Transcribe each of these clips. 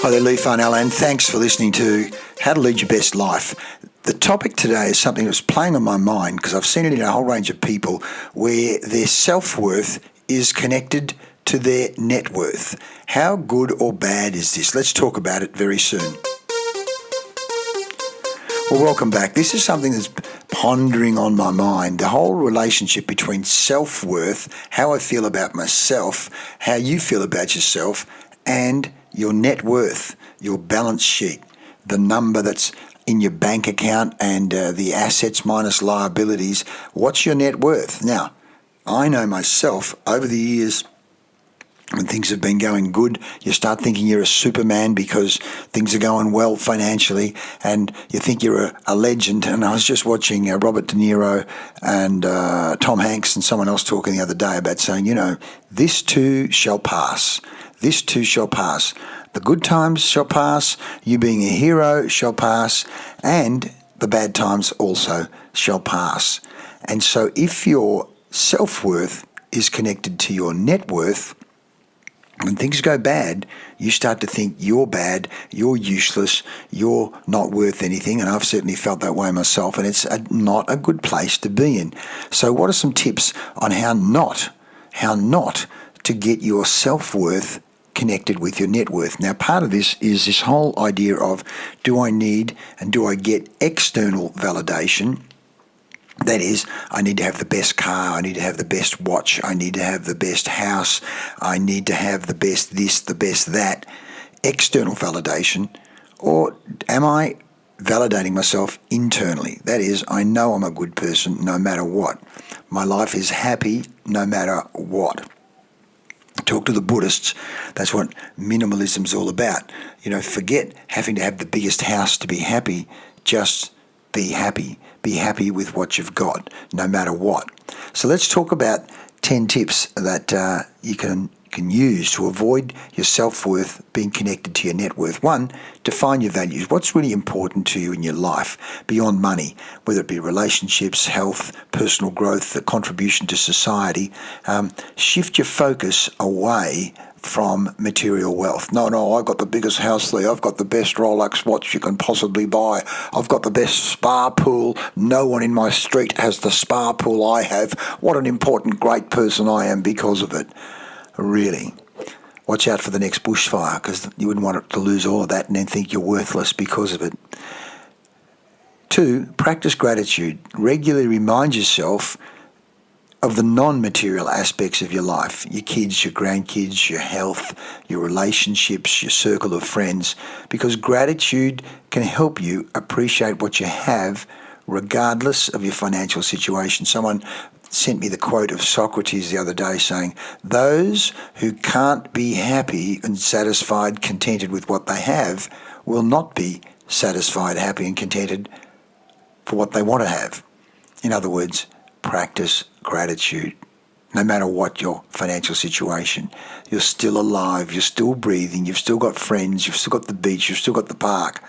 Hi there, Leigh Farnell, and thanks for listening to How to Lead Your Best Life. The topic today is something that's playing on my mind because I've seen it in a whole range of people where their self-worth is connected to their net worth. How good or bad is this? Let's talk about it very soon. Well, welcome back. This is something that's pondering on my mind. The whole relationship between self-worth, how I feel about myself, how you feel about yourself, and your net worth, your balance sheet, the number that's in your bank account and the assets minus liabilities. What's your net worth? Now, I know myself over the years, when things have been going good, you start thinking you're a superman because things are going well financially, and you think you're a legend. And I was just watching Robert De Niro and Tom Hanks and someone else talking the other day about saying, this too shall pass. This too shall pass. The good times shall pass, you being a hero shall pass, and the bad times also shall pass. And so if your self-worth is connected to your net worth, when things go bad, you start to think you're bad, you're useless, you're not worth anything, and I've certainly felt that way myself, and it's not a good place to be in. So what are some tips on how not to get your self-worth connected with your net worth? Now, part of this is this whole idea of, do I need and do I get external validation? That is, I need to have the best car, I need to have the best watch, I need to have the best house, I need to have the best this, the best that, external validation. Or am I validating myself internally? That is, I know I'm a good person no matter what. My life is happy no matter what. Talk to the Buddhists, that's what minimalism's all about. Forget having to have the biggest house to be happy, just be happy. Be happy with what you've got, no matter what. So let's talk about 10 tips that you can use to avoid your self-worth being connected to your net worth. 1, define your values. What's really important to you in your life beyond money, whether it be relationships, health, personal growth, the contribution to society. Shift your focus away from material wealth. No, I've got the biggest house, Leigh. I've got the best Rolex watch you can possibly buy. I've got the best spa pool. No one in my street has the spa pool I have. What an important, great person I am because of it. Really. Watch out for the next bushfire, because you wouldn't want it to lose all of that and then think you're worthless because of it. 2, practice gratitude. Regularly remind yourself of the non-material aspects of your life, your kids, your grandkids, your health, your relationships, your circle of friends, because gratitude can help you appreciate what you have regardless of your financial situation. Someone sent me the quote of Socrates the other day saying, those who can't be happy and satisfied, contented with what they have, will not be satisfied, happy and contented for what they want to have. In other words, practice gratitude. No matter what your financial situation, you're still alive, you're still breathing, you've still got friends, you've still got the beach, you've still got the park.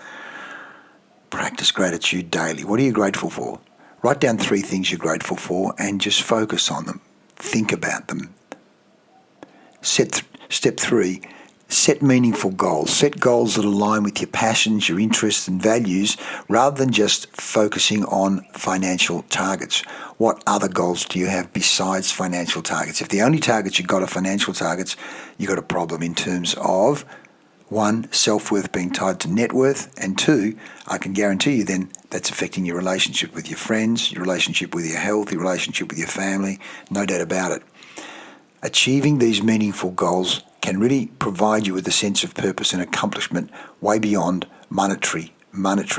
Practice gratitude daily. What are you grateful for? Write down 3 things you're grateful for and just focus on them. Think about them. Step 3, set meaningful goals. Set goals that align with your passions, your interests and values, rather than just focusing on financial targets. What other goals do you have besides financial targets? If the only targets you've got are financial targets, you've got a problem in terms of 1, self-worth being tied to net worth, and 2, I can guarantee you then that's affecting your relationship with your friends, your relationship with your health, your relationship with your family, no doubt about it. Achieving these meaningful goals can really provide you with a sense of purpose and accomplishment way beyond monetary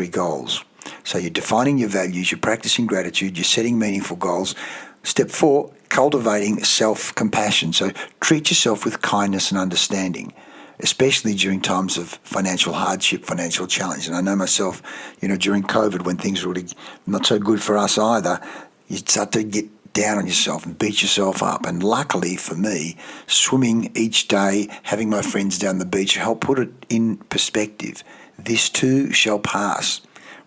goals. So you're defining your values, you're practicing gratitude, you're setting meaningful goals. Step 4, cultivating self-compassion. So treat yourself with kindness and understanding, especially during times of financial hardship, financial challenge. And I know myself, during COVID, when things were really not so good for us either, you start to get down on yourself and beat yourself up. And luckily for me, swimming each day, having my friends down the beach, helped put it in perspective. This too shall pass.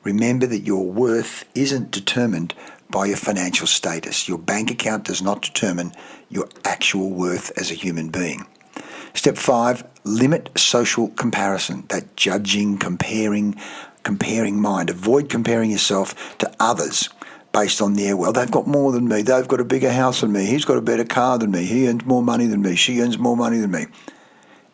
Remember that your worth isn't determined by your financial status. Your bank account does not determine your actual worth as a human being. Step 5, limit social comparison, that judging, comparing mind. Avoid comparing yourself to others based on their wealth. They've got more than me. They've got a bigger house than me. He's got a better car than me. He earns more money than me. She earns more money than me.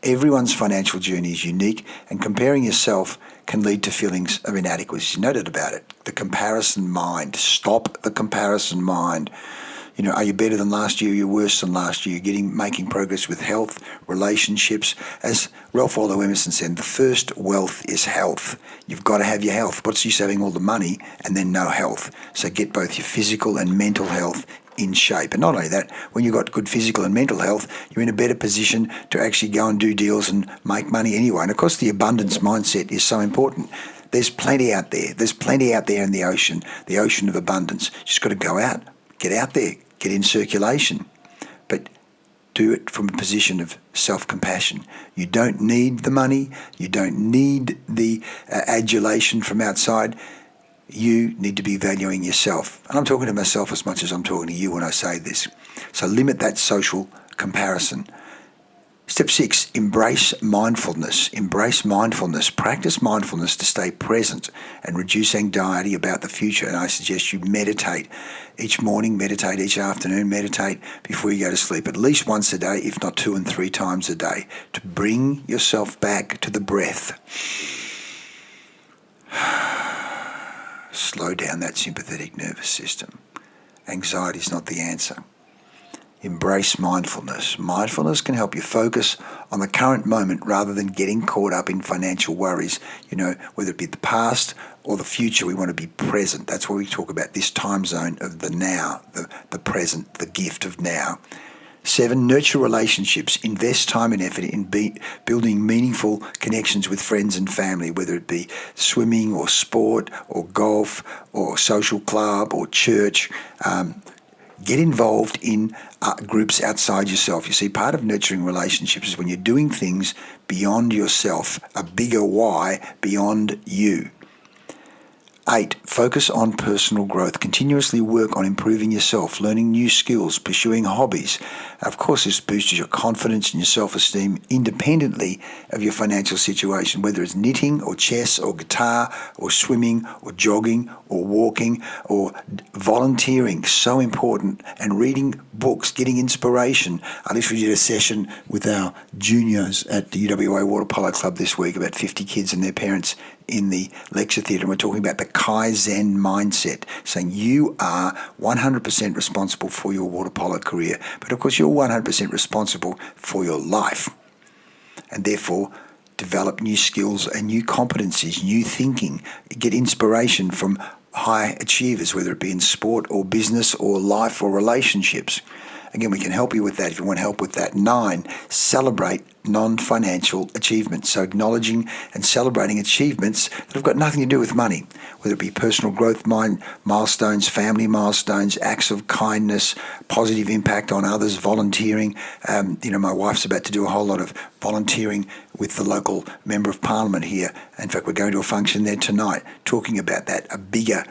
Everyone's financial journey is unique, and comparing yourself can lead to feelings of inadequacy. No doubt about it. The comparison mind. Stop the comparison mind. Are you better than last year? You're worse than last year. You're making progress with health, relationships. As Ralph Waldo Emerson said, the first wealth is health. You've got to have your health. What's the use of having all the money and then no health? So get both your physical and mental health in shape. And not only that, when you've got good physical and mental health, you're in a better position to actually go and do deals and make money anyway. And of course, the abundance mindset is so important. There's plenty out there. There's plenty out there in the ocean of abundance. You just got to go out, get out there, get in circulation, but do it from a position of self-compassion. You don't need the money. You don't need the adulation from outside. You need to be valuing yourself. And I'm talking to myself as much as I'm talking to you when I say this. So limit that social comparison. Step 6, embrace mindfulness. Embrace mindfulness. Practice mindfulness to stay present and reduce anxiety about the future. And I suggest you meditate each morning, meditate each afternoon, meditate before you go to sleep, at least once a day, if not 2 and 3 times a day, to bring yourself back to the breath. Slow down that sympathetic nervous system. Anxiety is not the answer. Embrace mindfulness. Mindfulness can help you focus on the current moment rather than getting caught up in financial worries. Whether it be the past or the future, we want to be present. That's why we talk about this time zone of the now, the present, the gift of now. 7, nurture relationships. Invest time and effort in building meaningful connections with friends and family, whether it be swimming or sport or golf or social club or church. Get involved in groups outside yourself. You see, part of nurturing relationships is when you're doing things beyond yourself, a bigger why beyond you. 8, focus on personal growth. Continuously work on improving yourself, learning new skills, pursuing hobbies. Of course, this boosts your confidence and your self-esteem independently of your financial situation, whether it's knitting or chess or guitar or swimming or jogging or walking or volunteering. So important. And reading books, getting inspiration. I literally did a session with our juniors at the UWA Water Polo Club this week, about 50 kids and their parents in the lecture theatre, and we're talking about the Kaizen mindset, saying you are 100% responsible for your water polo career, but of course you're 100% responsible for your life, and therefore develop new skills and new competencies, new thinking, get inspiration from high achievers, whether it be in sport or business or life or relationships. Again, we can help you with that if you want help with that. 9, celebrate non-financial achievements. So acknowledging and celebrating achievements that have got nothing to do with money, whether it be personal growth milestones, family milestones, acts of kindness, positive impact on others, volunteering. My wife's about to do a whole lot of volunteering with the local Member of Parliament here. In fact, we're going to a function there tonight talking about that, a bigger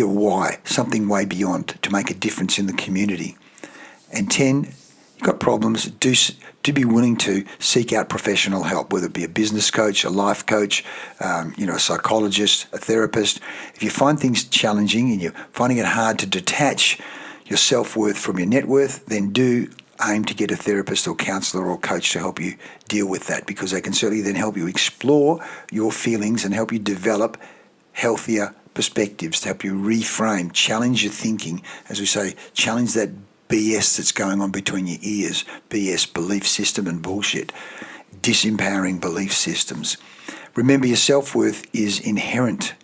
why, something way beyond, to make a difference in the community. And 10, you've got problems, do be willing to seek out professional help, whether it be a business coach, a life coach, a psychologist, a therapist. If you find things challenging and you're finding it hard to detach your self-worth from your net worth, then do aim to get a therapist or counsellor or coach to help you deal with that, because they can certainly then help you explore your feelings and help you develop healthier perspectives, to help you reframe, challenge your thinking. As we say, challenge that BS that's going on between your ears, BS, belief system and bullshit, disempowering belief systems. Remember, your self-worth is inherent,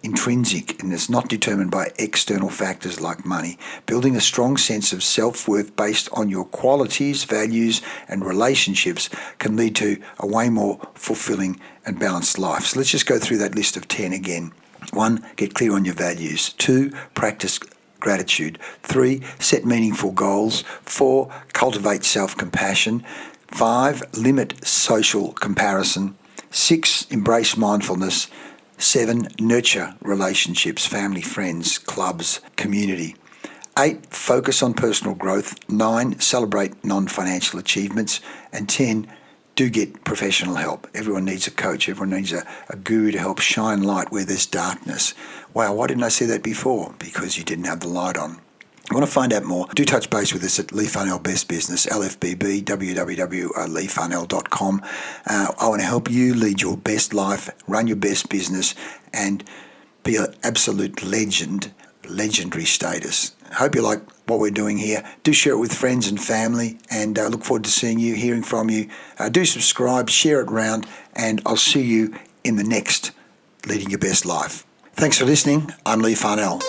intrinsic, and it's not determined by external factors like money. Building a strong sense of self-worth based on your qualities, values, and relationships can lead to a way more fulfilling and balanced life. So let's just go through that list of 10 again. 1, get clear on your values. 2, practice gratitude. 3, set meaningful goals. 4, cultivate self-compassion. 5, limit social comparison. 6, embrace mindfulness. 7, nurture relationships, family, friends, clubs, community. 8, focus on personal growth. 9, celebrate non-financial achievements. And 10, do get professional help. Everyone needs a coach. Everyone needs a guru to help shine light where there's darkness. Wow, why didn't I see that before? Because you didn't have the light on. You want to find out more, do touch base with us at Leigh Farnell Best Business, LFBB, www.leighfarnell.com. I want to help you lead your best life, run your best business, and be an absolute legend, legendary status. I hope you like what we're doing here. Do share it with friends and family, and look forward to seeing you, hearing from you. Do subscribe, share it around, and I'll see you in the next Leading Your Best Life. Thanks for listening. I'm Leigh Farnell.